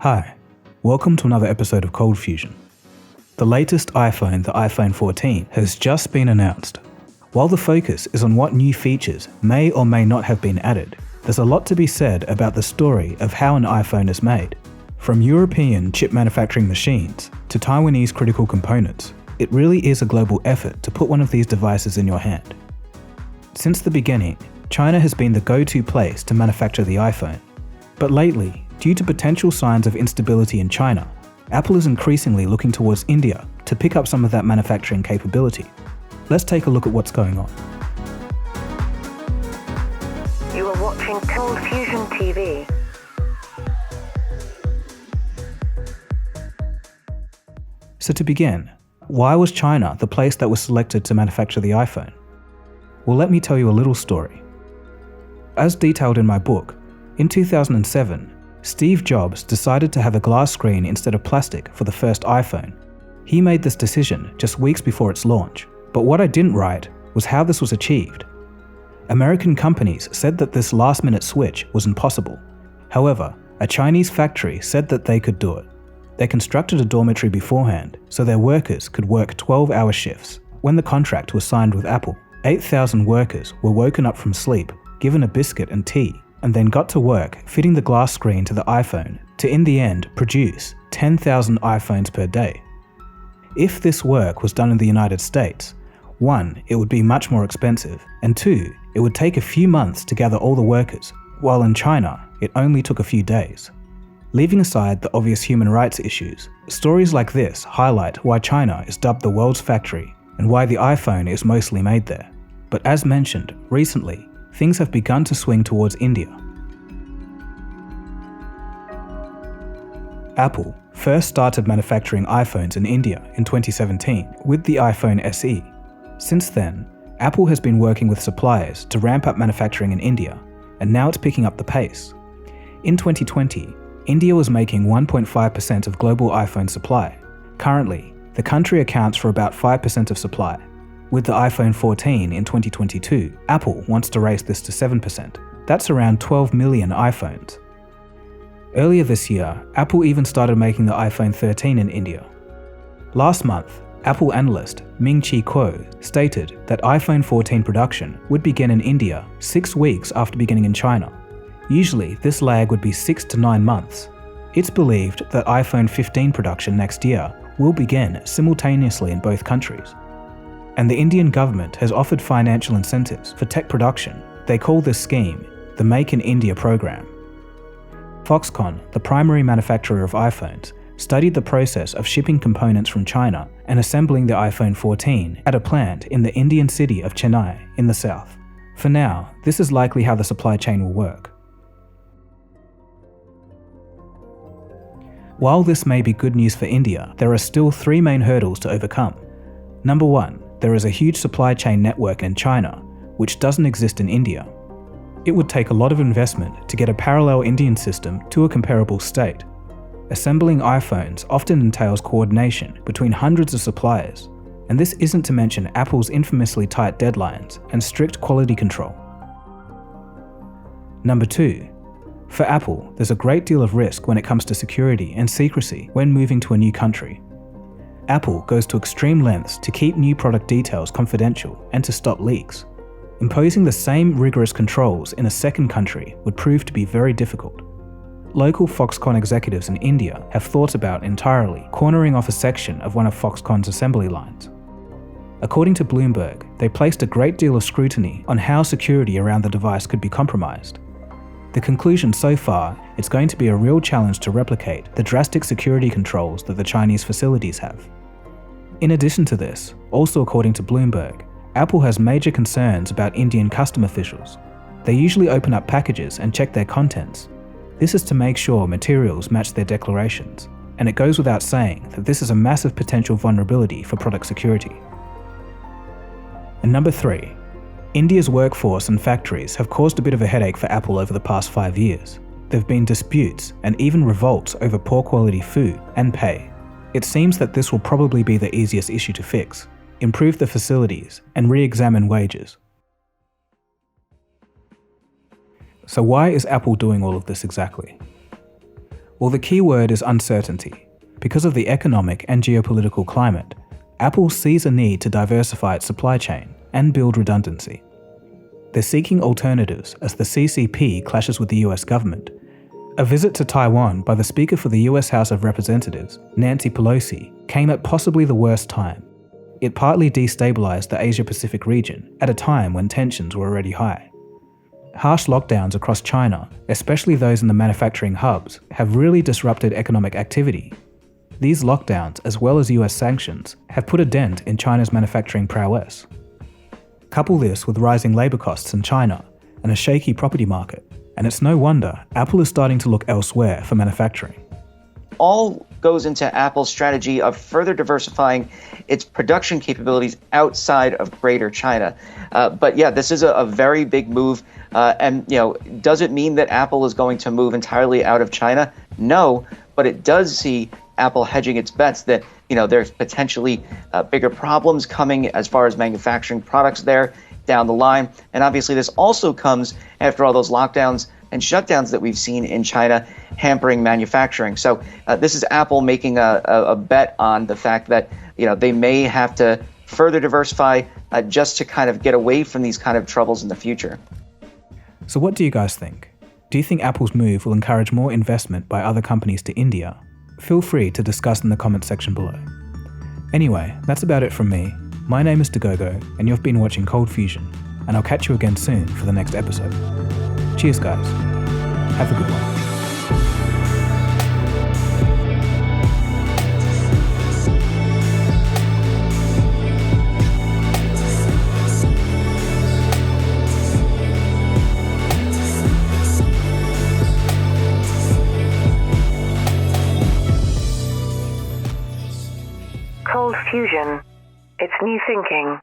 Hi, welcome to another episode of ColdFusion. The latest iPhone, the iPhone 14, has just been announced. While the focus is on what new features may or may not have been added, there's a lot to be said about the story of how an iPhone is made. From European chip manufacturing machines to Taiwanese critical components, it really is a global effort to put one of these devices in your hand. Since the beginning, China has been the go-to place to manufacture the iPhone. But lately, due to potential signs of instability in China, Apple is increasingly looking towards India to pick up some of that manufacturing capability. Let's take a look at what's going on. You are watching ColdFusion TV. So to begin, why was China the place that was selected to manufacture the iPhone? Well, let me tell you a little story. As detailed in my book, in 2007, Steve Jobs decided to have a glass screen instead of plastic for the first iPhone. He made this decision just weeks before its launch, but what I didn't write was how this was achieved. American companies said that this last-minute switch was impossible. However, a Chinese factory said that they could do it. They constructed a dormitory beforehand so their workers could work 12-hour shifts. When the contract was signed with Apple, 8,000 workers were woken up from sleep, given a biscuit and tea, and then got to work fitting the glass screen to the iPhone to in the end produce 10,000 iPhones per day. If this work was done in the United States, 1, it would be much more expensive, and 2, it would take a few months to gather all the workers, while in China, it only took a few days. Leaving aside the obvious human rights issues, stories like this highlight why China is dubbed the world's factory and why the iPhone is mostly made there. But as mentioned, recently, things have begun to swing towards India. Apple first started manufacturing iPhones in India in 2017 with the iPhone SE. Since then, Apple has been working with suppliers to ramp up manufacturing in India, and now it's picking up the pace. In 2020, India was making 1.5% of global iPhone supply. Currently, the country accounts for about 5% of supply. With the iPhone 14 in 2022, Apple wants to raise this to 7%. That's around 12 million iPhones. Earlier this year, Apple even started making the iPhone 13 in India. Last month, Apple analyst Ming-Chi Kuo stated that iPhone 14 production would begin in India 6 weeks after beginning in China. Usually, this lag would be 6 to 9 months. It's believed that iPhone 15 production next year will begin simultaneously in both countries. And the Indian government has offered financial incentives for tech production. They call this scheme the Make in India program. Foxconn, the primary manufacturer of iPhones, studied the process of shipping components from China and assembling the iPhone 14 at a plant in the Indian city of Chennai in the south. For now, this is likely how the supply chain will work. While this may be good news for India, there are still 3 main hurdles to overcome. Number 1, there is a huge supply chain network in China, which doesn't exist in India. It would take a lot of investment to get a parallel Indian system to a comparable state. Assembling iPhones often entails coordination between hundreds of suppliers, and this isn't to mention Apple's infamously tight deadlines and strict quality control. Number 2, for Apple, there's a great deal of risk when it comes to security and secrecy when moving to a new country. Apple goes to extreme lengths to keep new product details confidential and to stop leaks. Imposing the same rigorous controls in a second country would prove to be very difficult. Local Foxconn executives in India have thought about entirely cornering off a section of one of Foxconn's assembly lines. According to Bloomberg, they placed a great deal of scrutiny on how security around the device could be compromised. The conclusion so far, it's going to be a real challenge to replicate the drastic security controls that the Chinese facilities have. In addition to this, also according to Bloomberg, Apple has major concerns about Indian custom officials. They usually open up packages and check their contents. This is to make sure materials match their declarations, and it goes without saying that this is a massive potential vulnerability for product security. And number 3, India's workforce and factories have caused a bit of a headache for Apple over the past 5 years. There have been disputes and even revolts over poor quality food and pay. It seems that this will probably be the easiest issue to fix, improve the facilities, and re-examine wages. So why is Apple doing all of this exactly? Well, the key word is uncertainty. Because of the economic and geopolitical climate, Apple sees a need to diversify its supply chain and build redundancy. They're seeking alternatives as the CCP clashes with the US government. A visit to Taiwan by the Speaker for the US House of Representatives, Nancy Pelosi, came at possibly the worst time. It partly destabilized the Asia-Pacific region at a time when tensions were already high. Harsh lockdowns across China, especially those in the manufacturing hubs, have really disrupted economic activity. These lockdowns, as well as US sanctions, have put a dent in China's manufacturing prowess. Couple this with rising labor costs in China and a shaky property market, and it's no wonder Apple is starting to look elsewhere for manufacturing. All goes into Apple's strategy of further diversifying its production capabilities outside of Greater China. But yeah, this is a very big move. And does it mean that Apple is going to move entirely out of China? No, but it does see Apple hedging its bets that there's potentially bigger problems coming as far as manufacturing products there down the line. And obviously this also comes after all those lockdowns and shutdowns that we've seen in China hampering manufacturing. So this is Apple making a bet on the fact that they may have to further diversify just to kind of get away from these kind of troubles in the future. So what do you guys think? Do you think Apple's move will encourage more investment by other companies to India? Feel free to discuss in the comments section below. Anyway, that's about it from me. My name is Dagogo, and you've been watching ColdFusion, and I'll catch you again soon for the next episode. Cheers guys. Have a good one. ColdFusion. It's new thinking.